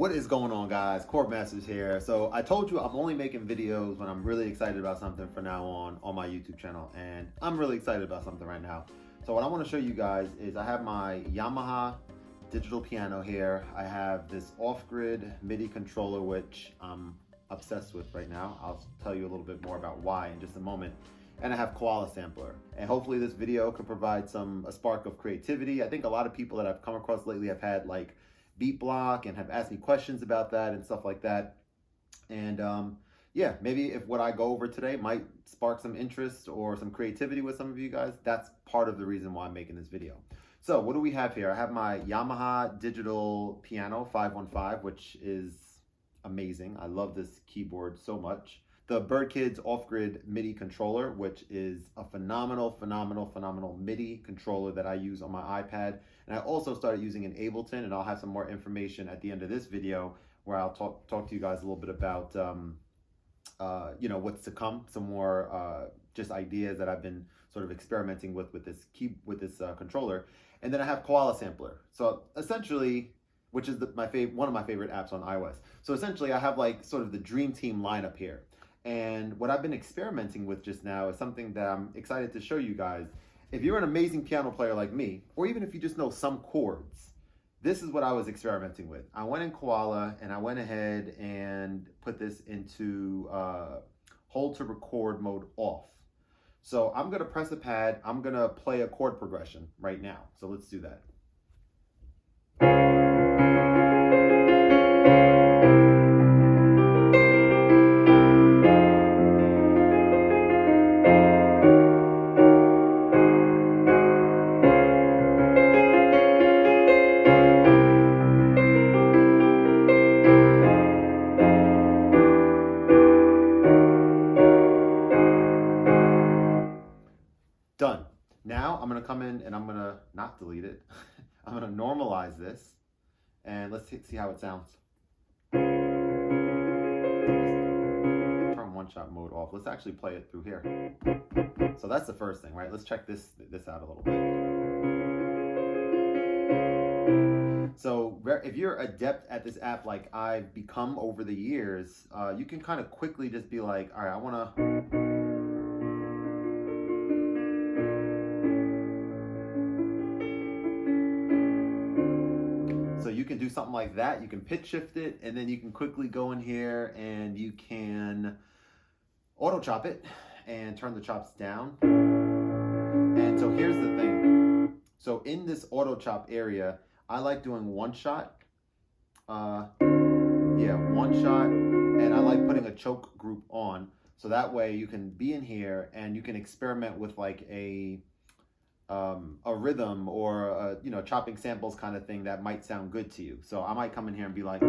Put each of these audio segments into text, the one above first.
What is going on, guys? Khordmaster's here. So I told you I'm only making videos when I'm really excited about something from now on my YouTube channel, and I'm really excited about something right now. So what I want to show you guys is I have my Yamaha digital piano here. I have this off-grid MIDI controller, which I'm obsessed with right now. I'll tell you a little bit more about why in just a moment. And I have Koala Sampler. And hopefully this video could provide a spark of creativity. I think a lot of people that I've come across lately have had like beat block and have asked me questions about that and stuff like that. And yeah, maybe if what I go over today might spark some interest or some creativity with some of you guys, that's part of the reason why I'm making this video. So what do we have here? I have my Yamaha digital piano 515, which is amazing. I love this keyboard so much. The Bird Kids off-grid MIDI controller, which is a phenomenal MIDI controller that I use on my iPad. And I also started using an Ableton, and I'll have some more information at the end of this video where I'll talk to you guys a little bit about you know, what's to come, some more just ideas that I've been sort of experimenting with this controller. And then I have Koala Sampler. So essentially, which is one of my favorite apps on iOS. So essentially I have like sort of the dream team lineup here. And what I've been experimenting with just now is something that I'm excited to show you guys. If you're an amazing piano player like me, or even if you just know some chords, this is what I was experimenting with. I went in Koala and I went ahead and put this into hold to record mode off. So I'm gonna press a pad, I'm gonna play a chord progression right now. So let's do that. Done. Now I'm going to come in and I'm going to not delete it. I'm going to normalize this and let's see how it sounds. Turn one-shot mode off. Let's actually play it through here. So that's the first thing, right? Let's check this out a little bit. So if you're adept at this app like I've become over the years, you can kind of quickly just be like, all right, I want to... So you can do something like that. You can pitch shift it, and then you can quickly go in here and you can auto chop it and turn the chops down. And so here's the thing. So in this auto chop area, I like doing one shot. Yeah, one shot. And I like putting a choke group on. So that way you can be in here and you can experiment with like a rhythm or a, you know, chopping samples kind of thing that might sound good to you. So I might come in here and be like,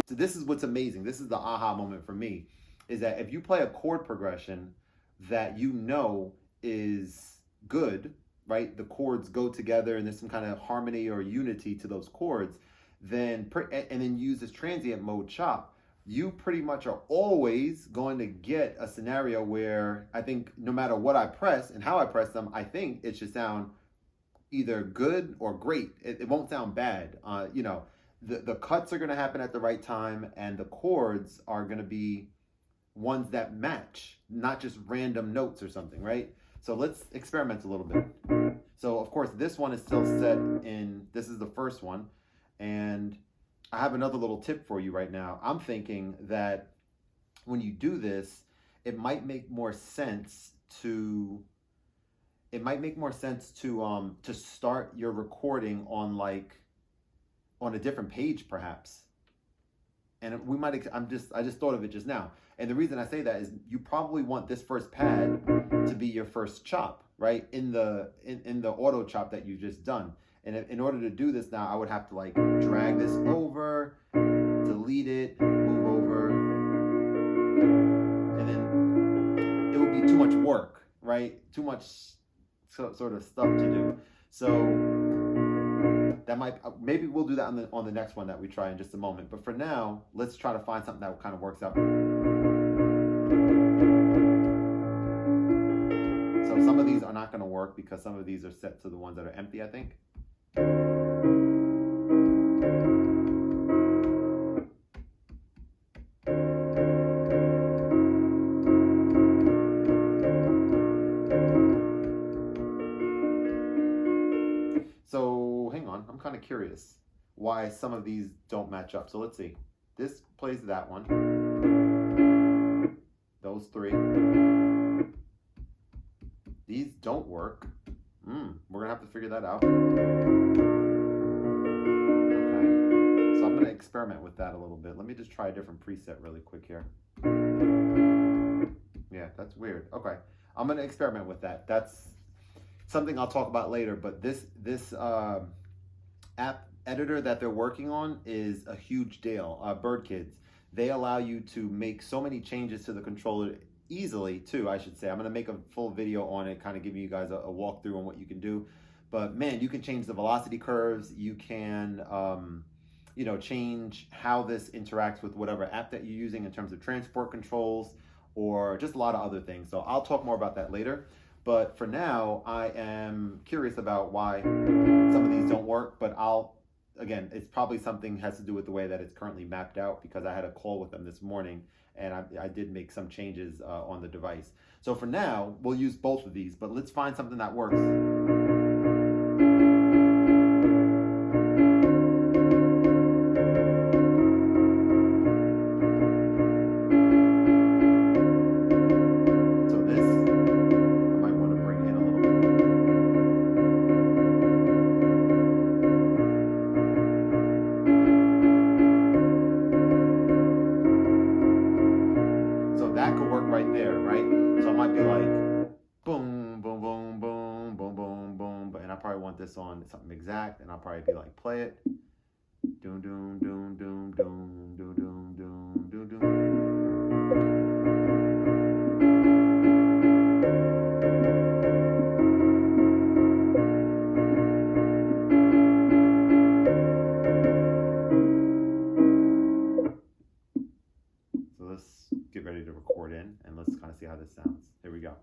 so this is what's amazing. This is the aha moment for me, is that if you play a chord progression that you know is good, right? The chords go together and there's some kind of harmony or unity to those chords, then and then use this transient mode chop, you pretty much are always going to get a scenario where I think no matter what I press and how I press them, I think it should sound either good or great. It won't sound bad. You know, the cuts are going to happen at the right time, and the chords are going to be ones that match, not just random notes or something, right? So let's experiment a little bit. So of course, this one is still set in, this is the first one, and I have another little tip for you right now. I'm thinking that when you do this, it might make more sense to start your recording on a different page perhaps. And I just thought of it just now. And the reason I say that is you probably want this first pad to be your first chop, right? In the auto chop that you've just done. And in order to do this now, I would have to like drag this over, delete it, move over, and then it would be too much work, right? Too much sort of stuff to do. So that maybe we'll do that on the next one that we try in just a moment. But for now, let's try to find something that kind of works out. So some of these are not going to work because some of these are set to the ones that are empty, I think. So hang on, I'm kind of curious why some of these don't match up. So let's see. This plays that one. Those three. These don't work. We're gonna have to figure that out. Okay. So I'm gonna experiment with that a little bit. Let me just try a different preset really quick here. Yeah, that's weird. Okay. I'm gonna experiment with that. That's something I'll talk about later, but this app editor that they're working on is a huge deal. BirdKids, they allow you to make so many changes to the controller easily too, I should say. I'm going to make a full video on it, kind of giving you guys a walkthrough on what you can do. But man, you can change the velocity curves. You can, you know, change how this interacts with whatever app that you're using in terms of transport controls or just a lot of other things. So I'll talk more about that later. But for now, I am curious about why some of these don't work, but again, it's probably something has to do with the way that it's currently mapped out, because I had a call with them this morning and I did make some changes on the device. So for now, we'll use both of these, but let's find something that works. This on something exact, and I'll probably be like, play it. Doom doom doom doom doom doom doom doom doom doom. So let's get ready to record in, and let's kind of see how this sounds. Here we go.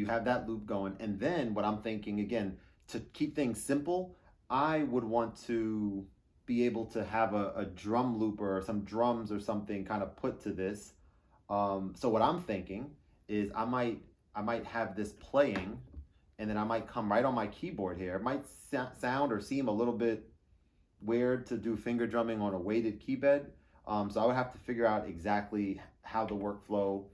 Have that loop going, and then what I'm thinking, again, to keep things simple, I would want to be able to have a drum looper or some drums or something kind of put to this. So what I'm thinking is I might have this playing, and then I might come right on my keyboard here. It might sound or seem a little bit weird to do finger drumming on a weighted key bed. So I would have to figure out exactly how the workflow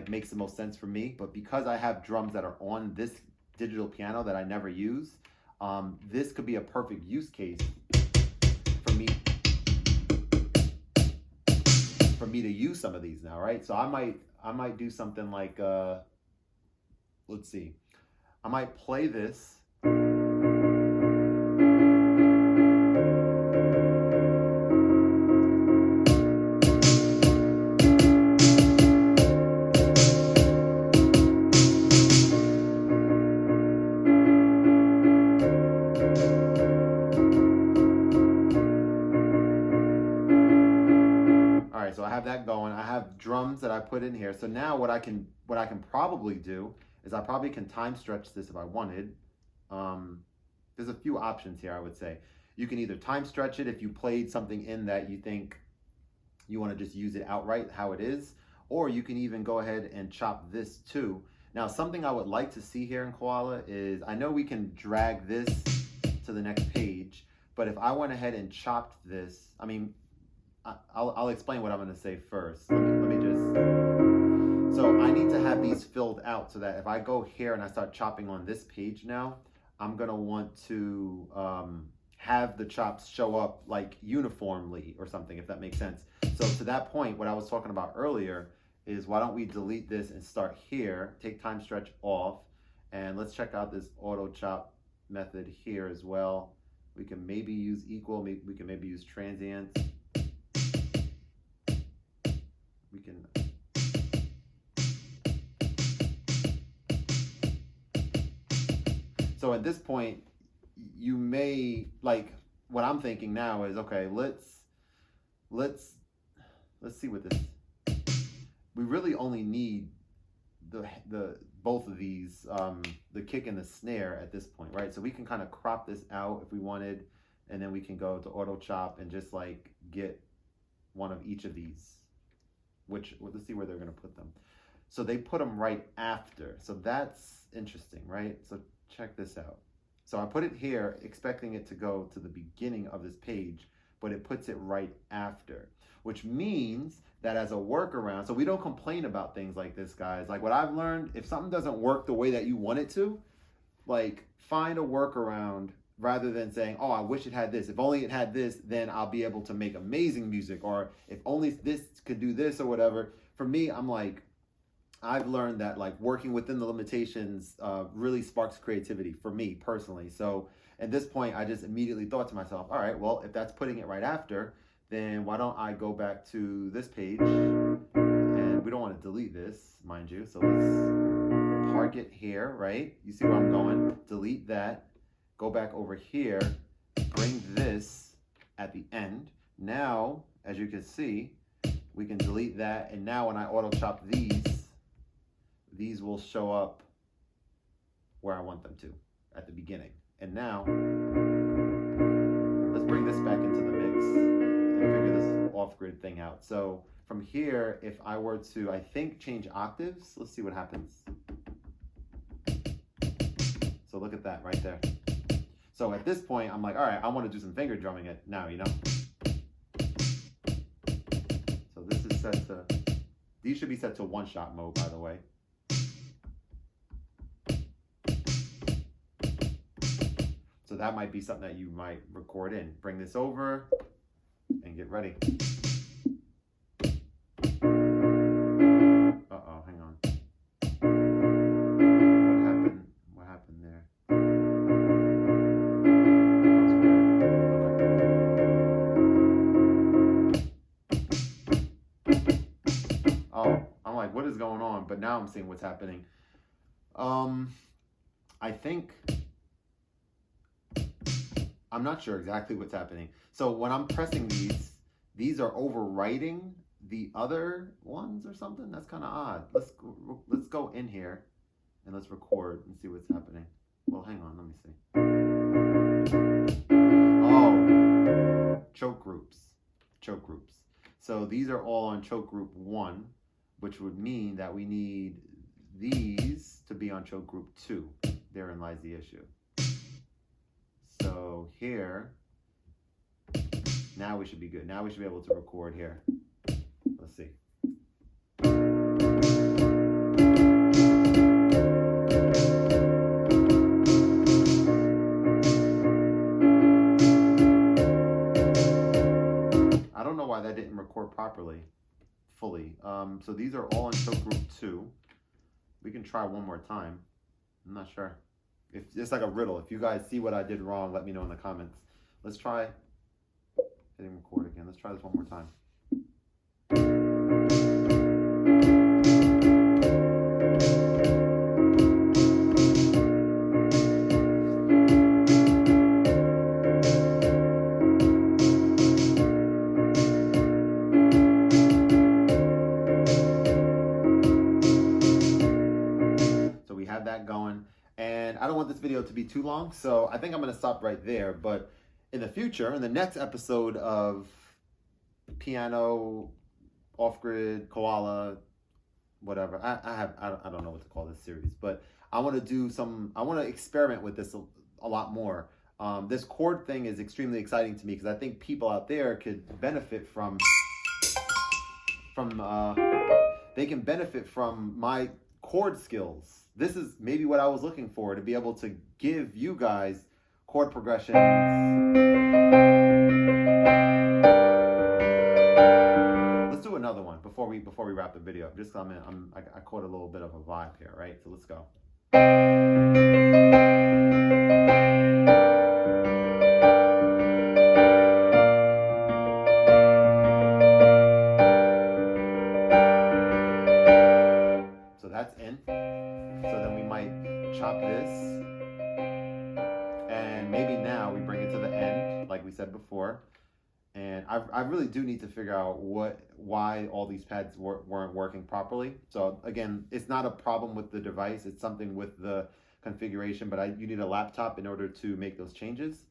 makes the most sense for me. But because I have drums that are on this digital piano that I never use, this could be a perfect use case for me to use some of these now, right? So I might do something like let's see, I might play this. So I have that going. I have drums that I put in here. So now what I can probably do is I probably can time stretch this if I wanted. There's a few options here, I would say. You can either time stretch it if you played something in that you think you want to just use it outright how it is, or you can even go ahead and chop this too. Now, something I would like to see here in Koala is, I know we can drag this to the next page, but if I went ahead and chopped this, I mean, I'll explain what I'm going to say first. Let me just... So I need to have these filled out so that if I go here and I start chopping on this page now, I'm going to want to have the chops show up like uniformly or something, if that makes sense. So to that point, what I was talking about earlier is, why don't we delete this and start here, take time stretch off, and let's check out this auto chop method here as well. We can maybe use equal, we can maybe use transients. We can So at this point, you may, like, what I'm thinking now is, okay, let's see what this, we really only need the both of these, the kick and the snare at this point, right? So we can kind of crop this out if we wanted, and then we can go to autochop and just like get one of each of these, which, let's see where they're going to put them. So they put them right after. So that's interesting, right? So check this out. So I put it here expecting it to go to the beginning of this page, but it puts it right after, which means that as a workaround, so we don't complain about things like this, guys. Like what I've learned, if something doesn't work the way that you want it to, like find a workaround rather than saying, oh, I wish it had this. If only it had this, then I'll be able to make amazing music. Or if only this could do this or whatever. For me, I'm like, I've learned that like working within the limitations really sparks creativity for me personally. So at this point, I just immediately thought to myself, all right, well, if that's putting it right after, then why don't I go back to this page? And we don't want to delete this, mind you. So let's park it here, right? You see where I'm going? Delete that. Go back over here. Bring this at the end. Now, as you can see, we can delete that. And now when I auto chop these will show up where I want them to at the beginning. And now, let's bring this back into the mix and figure this off-grid thing out. So from here, if I were to, I think, change octaves, let's see what happens. So look at that right there. So at this point, I'm like, all right, I want to do some finger drumming it now, you know? So this is set to, these should be set to one-shot mode, by the way. So that might be something that you might record in. Bring this over and get ready. Uh-oh, hang on. What happened there? Okay. Oh, I'm like, what is going on? But now I'm seeing what's happening. I think, I'm not sure exactly what's happening. So when I'm pressing these are overwriting the other ones or something. That's kind of odd. Let's go in here and let's record and see what's happening. Well, hang on, let me see. Oh, choke groups. So these are all on choke group 1, which would mean that we need these to be on choke group 2. Therein lies the issue. So here, now we should be good. Now we should be able to record here. Let's see. I don't know why that didn't record fully. So these are all in choke group 2. We can try one more time. I'm not sure. If it's like a riddle. If you guys see what I did wrong, let me know in the comments. Let's try hitting record again. Let's try this one more time. So we have that going. And I don't want this video to be too long, so I think I'm going to stop right there. But in the future, in the next episode of Piano, Off-Grid, Koala, whatever, I don't know what to call this series, but I want to experiment with this a lot more. This chord thing is extremely exciting to me because I think people out there could benefit from they can benefit from my chord skills. This is maybe what I was looking for, to be able to give you guys chord progressions. Let's do another one before we wrap the video up. Just I caught a little bit of a vibe here, right? So let's go. So that's in. So then we might chop this. said before. And I really do need to figure out why all these pads weren't working properly. So again, it's not a problem with the device. It's something with the configuration, but you need a laptop in order to make those changes.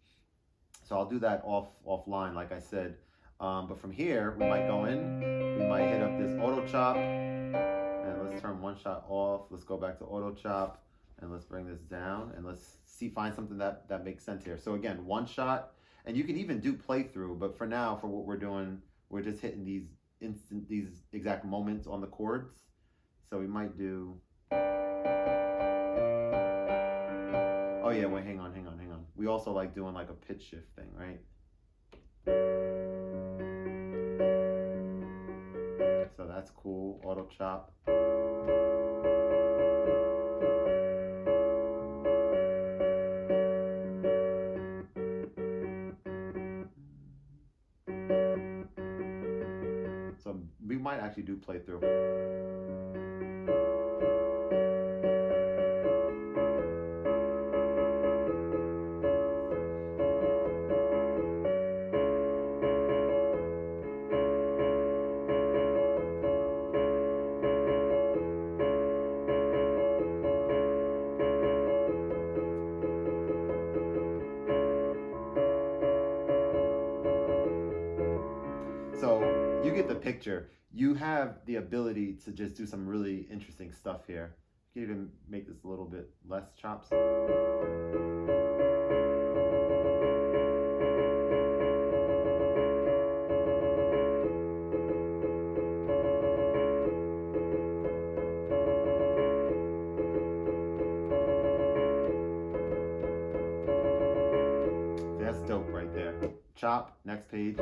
So I'll do that offline, like I said. But from here, we might go in, we might hit up this auto chop, and let's turn one shot off. Let's go back to auto chop, and let's bring this down, and let's find something that makes sense here. So again, one shot, and you can even do playthrough, but for now, for what we're doing, we're just hitting these exact moments on the chords. So we might do, oh yeah, wait, hang on. We also like doing like a pitch shift thing, right? So that's cool, auto chop. So we might actually do playthrough. So you get the picture. You have the ability to just do some really interesting stuff here. You can even make this a little bit less chops. That's dope right there. Chop, next page.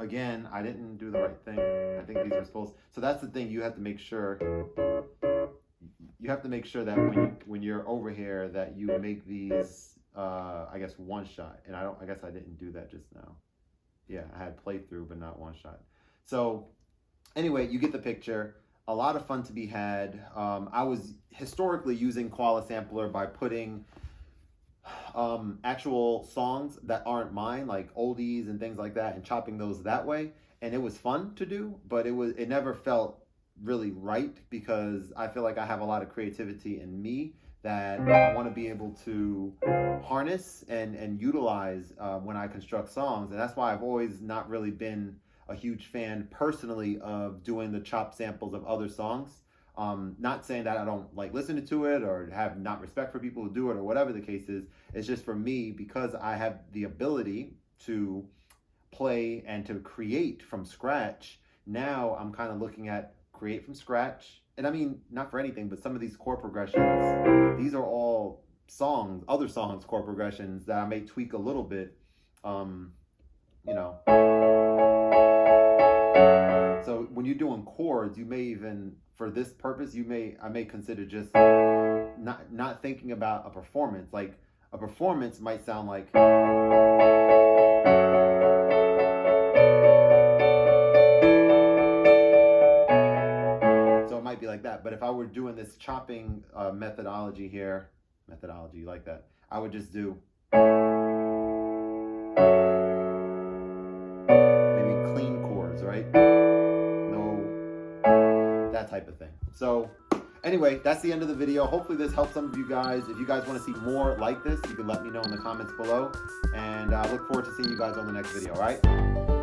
Again, I didn't do the right thing. I think these are supposed. So that's the thing. You have to make sure. You have to make sure that when you're over here that you make these. I guess one shot, and I guess I didn't do that just now. Yeah, I had playthrough, but not one shot. So anyway, you get the picture. A lot of fun to be had. I was historically using Koala Sampler by putting actual songs that aren't mine, like oldies and things like that, and chopping those that way, and it was fun to do, but it never felt really right, because I feel like I have a lot of creativity in me that I want to be able to harness and utilize when I construct songs. And that's why I've always not really been a huge fan personally of doing the chop samples of other songs. Not saying that I don't like listening to it or have not respect for people who do it or whatever the case is. It's just for me, because I have the ability to play and to create from scratch. Now I'm kind of looking at create from scratch. And I mean, not for anything, but some of these chord progressions, these are all songs, other songs, chord progressions that I may tweak a little bit, you know. So when you're doing chords, you may even, for this purpose, I may consider just not thinking about a performance. Like a performance might sound like. So it might be like that. But if I were doing this chopping methodology here, like that, I would just do maybe clean chords, right? That type of thing. So anyway, that's the end of the video. Hopefully this helps some of you guys. If you guys want to see more like this, you can let me know in the comments below, and I look forward to seeing you guys on the next video. All right.